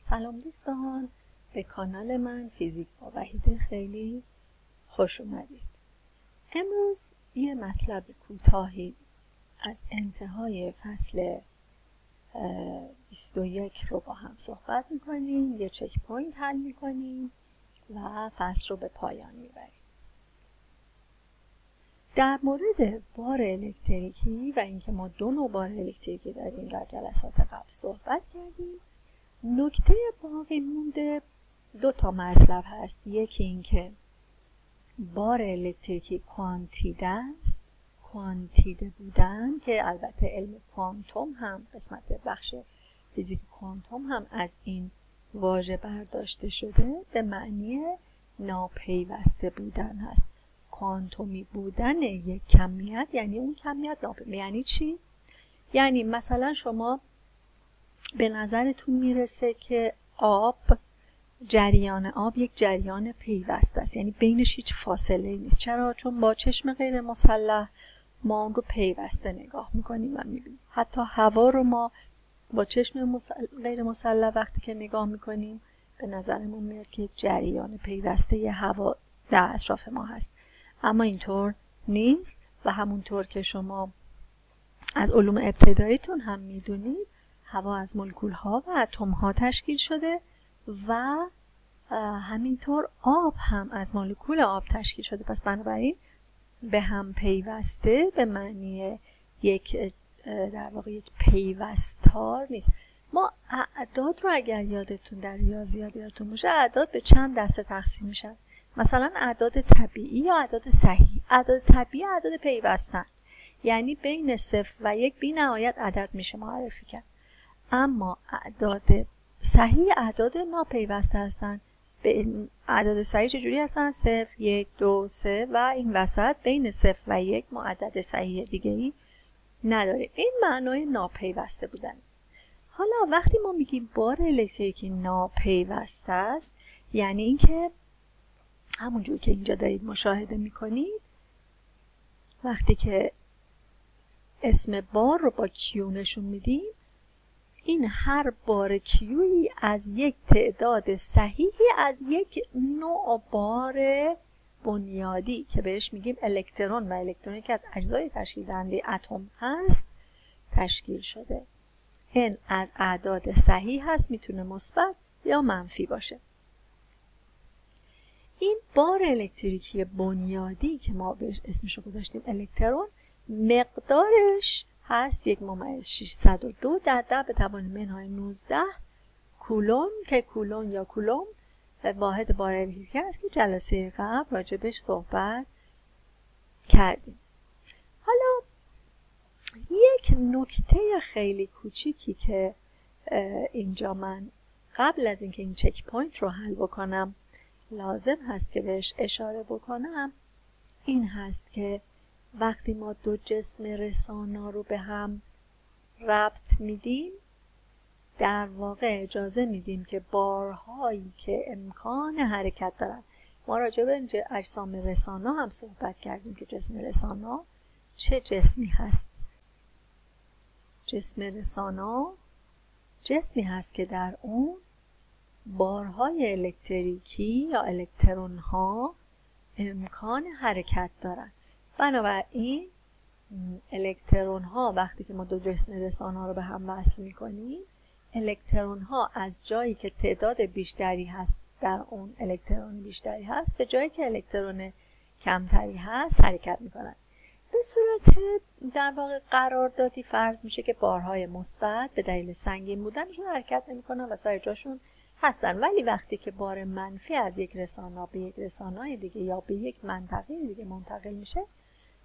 سلام دوستان، به کانال من فیزیک با وحید خیلی خوش اومدید. امروز یه مطلب کوتاهی از انتهای فصل 21 رو با هم صحبت میکنیم، یه چک پوینت حل میکنیم و فصل رو به پایان میبریم. در مورد بار الکتریکی و اینکه ما دو نوع بار الکتریکی داریم در جلسات قبل صحبت کردیم. نکته باقی مونده دو تا مطلب هست. یکی این که بار الکتریکی کوانتیده است، کوانتیده بودن که البته علم کوانتوم هم قسمت بخش فیزیک کوانتوم هم از این واژه برداشته شده، به معنی ناپیوسته بودن هست. کوانتومی بودن یک کمیت یعنی اون کمیت ناپیوسته. یعنی چی؟ یعنی مثلا شما به نظرتون میرسه که جریان آب یک جریان پیوسته است، یعنی بینش هیچ فاصله نیست. چرا؟ چون با چشم غیر مسلح ما اون رو پیوسته نگاه میکنیم و میبینیم. حتی هوا رو ما با چشم غیر مسلح وقتی که نگاه میکنیم به نظرمون میاد که یک جریان پیوسته ی هوا در اطراف ما هست، اما اینطور نیست. و همونطور که شما از علوم ابتداییتون هم میدونید، هوا از مولکول ها و اتم ها تشکیل شده و همینطور آب هم از مولکول آب تشکیل شده. پس بنابراین به هم پیوسته به معنی یک در واقع یک پیوستار نیست. ما اعداد رو اگر یادتون در ریاضیات یادتون باشه، اعداد به چند دسته تقسیم میشن. مثلا اعداد طبیعی یا اعداد صحیح. اعداد طبیعی اعداد پیوستن، یعنی بین 0 و 1 بی نهایت عدد میشه معرفی کرد. اما اعداد صحیح اعداد ناپیوسته هستن. به اعداد صحیح چجوری هستن؟ 0 1 2 3 و این وسط بین 0 و 1 ما عدد صحیح دیگه‌ای نداریم. این معنای ناپیوسته بودن. حالا وقتی ما میگیم بار الکتریکی ناپیوسته است، یعنی اینکه همونجور که اینجا دارید مشاهده میکنید، وقتی که اسم بار رو با کیو نشون میدیم، این هر بار کیویی از یک تعداد صحیحی از یک نوع بار بنیادی که بهش میگیم الکترون، و الکترونی که از اجزای تشکیل دهنده اتم هست تشکیل شده. این از اعداد صحیح هست، میتونه مثبت یا منفی باشه. این بار الکتریکی بنیادی که ما بهش اسمشو گذاشتیم الکترون، مقدارش هست 1/602 در 10⁻⁻19 کولون، که کولون یا کولوم واحد بار الکتریکی است که جلسه قبل راجبش صحبت کردیم. حالا یک نکته خیلی کوچیکی که اینجا من قبل از اینکه این چک پوینت رو حل بکنم لازم هست که بهش اشاره بکنم، این هست که وقتی ما دو جسم رسانا رو به هم ربط میدیم، در واقع اجازه میدیم که بارهایی که امکان حرکت دارن، ما راجع به اجسام رسانا هم صحبت کردیم که جسم رسانا چه جسمی هست. جسم رسانا جسمی هست که در اون بارهای الکتریکی یا الکترون ها امکان حرکت دارن. بنابراین الکترون ها وقتی که ما دو جسم رسانا رو به هم وصل میکنیم، الکترون ها از جایی که تعداد بیشتری هست در اون الکترون بیشتری هست به جایی که الکترون کمتری هست حرکت میکنن. به صورت در واقع قراردادی فرض میشه که بارهای مثبت به دلیل سنگین بودنشون حرکت نمیکنن و سر جاشون هستن، ولی وقتی که بار منفی از یک رسانا به یک رسانای دیگه یا به یک منطقه دیگه منتقل میشه،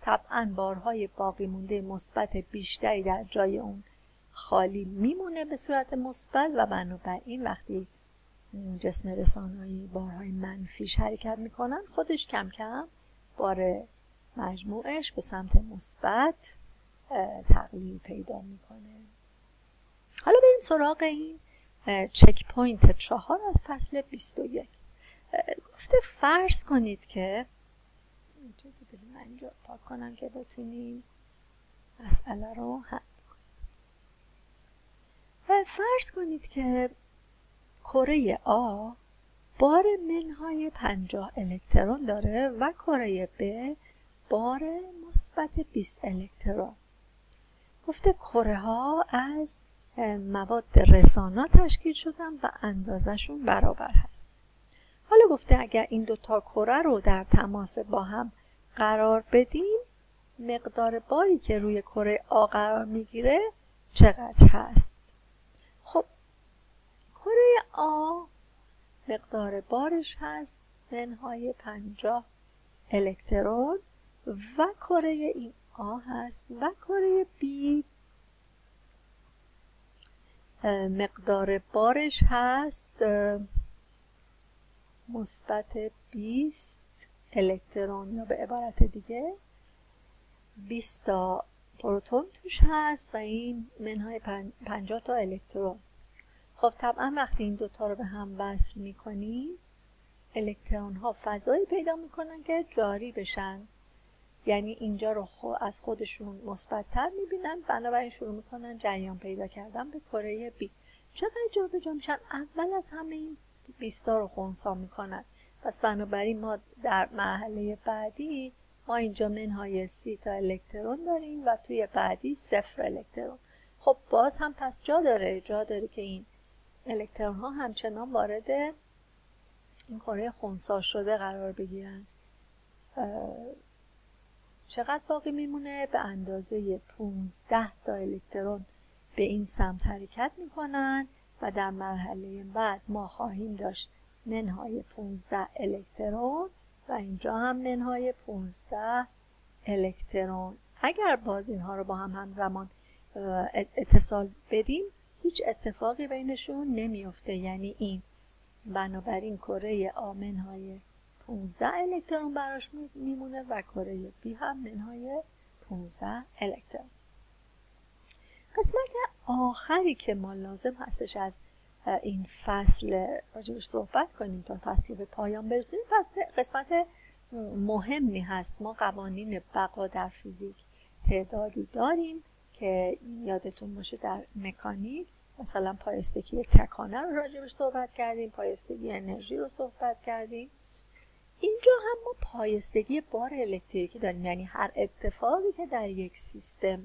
طبعا بارهای باقی مونده مثبت بیشتری در جای اون خالی میمونه به صورت مثبت، و بنابراین وقتی جسم رسانایی بارهای منفیش حرکت میکنن، خودش کم کم بار مجموعش به سمت مثبت تقلیل پیدا میکنه. حالا بریم سراغ این چک پوینت 4 از فصل 21. گفته فرض کنید که اجازه بدید من اینجا پاک کنم که بتونیم مسئله رو حل کنیم. فرض کنید که کره آ بار منهای 50 الکترون داره و کره ب بار مثبت 20 الکترون. گفته کره ها از مواد رسانا تشکیل شدن و اندازه‌شون برابر هست. حالا گفته اگر این دوتا کره رو در تماس با هم قرار بدیم مقدار باری که روی کره آ قرار میگیره چقدر هست؟ خب کره آ مقدار بارش هست منهای 50 الکترون و کره این آ هست و کره بی مقدار بارش هست مثبت 20 الکترون، یا به عبارت دیگه 20 تا پروتون توش هست و این منهای 50 تا الکترون. خب طبعا وقتی این دوتا رو به هم وصل میکنیم الکترون ها فضایی پیدا میکنن که جاری بشن، یعنی اینجا رو از خودشون مثبت‌تر میبینن، بنابراین شروع میکنن جریان پیدا کردن به کره بی. چقدر جابجا میشن؟ اول از همه این 20 تا رو خنثی میکنن. پس بنابراین ما در مرحله بعدی ما اینجا منهای 30 تا الکترون داریم و توی بعدی 0 الکترون. خب باز هم پس جا داره که این الکترون ها همچنان وارد این کره خنثی شده قرار بگیرن. چقدر باقی میمونه؟ به اندازه 15 تا الکترون به این سمت حرکت میکنن و در مرحله بعد ما خواهیم داشت منهای 15 الکترون و اینجا هم منهای 15 الکترون. اگر باز اینها رو با هم همزمان اتصال بدیم هیچ اتفاقی بینشون نمیفته، یعنی این بنابراین کره آ منهای 15 الکترون براش میمونه و کره بی هم منهای 15 الکترون. قسمت آخری که ما لازم هستش از این فصل راجبش صحبت کنیم تا فصل رو به پایان برسونیم، پس قسمت مهمی هست. ما قوانین بقا در فیزیک تعدادی داریم که یادتون باشه در مکانیک مثلا پایستگی تکانه رو راجبش صحبت کردیم، پایستگی انرژی رو صحبت کردیم. اینجا هم ما پایستگی بار الکتریکی داریم، یعنی هر اتفاقی که در یک سیستم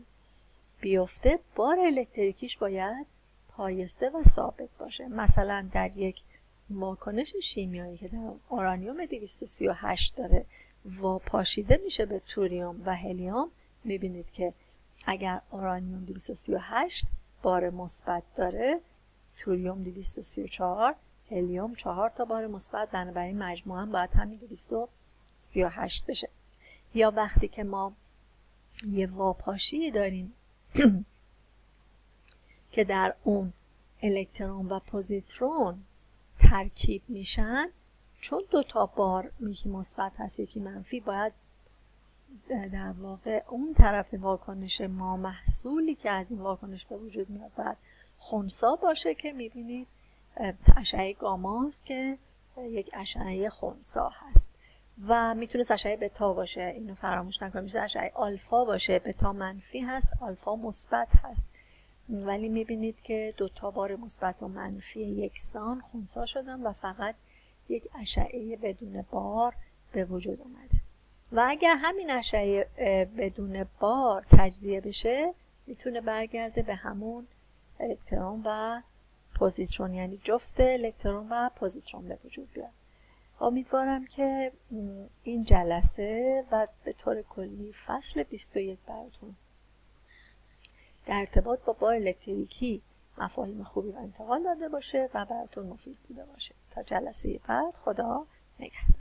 بیفته بار الکتریکیش باید پایسته و ثابت باشه. مثلا در یک واکنش شیمیایی که در اورانیوم 238 داره واپاشیده میشه به توریوم و هلیوم، میبینید که اگر اورانیوم 238 بار مثبت داره، توریوم 234، هلیوم 4 تا بار مثبت، بنابراین مجموعاً باید همین 238 بشه. یا وقتی که ما یه واپاشی داریم که در اون الکترون و پوزیترون ترکیب میشن، چون دوتا بار یکی مثبت هست یکی منفی، باید در واقع اون طرف واکنش ما محصولی که از این واکنش به وجود میاد باید خنثی باشه که میبینید اشعه گاماست که یک اشعه خنثی هست و میتونه اشعه بتا باشه، اینو فراموش نکنید. میتونه اشعه آلفا باشه، بتا منفی هست، آلفا مثبت هست، ولی میبینید که دوتا بار مثبت و منفی یکسان خنثی شدن و فقط یک اشعه بدون بار به وجود اومده. و اگر همین اشعه بدون بار تجزیه بشه میتونه برگرده به همون الکترون و پوزیترون، یعنی جفت الکترون و پوزیترون به وجود بیاد. امیدوارم که این جلسه و به طور کلی فصل 21 براتون در ارتباط با بار الکتریکی مفاهیم خوبی رو انتقال داده باشه و براتون مفید بوده باشه. تا جلسه بعد، خدا نگهدار.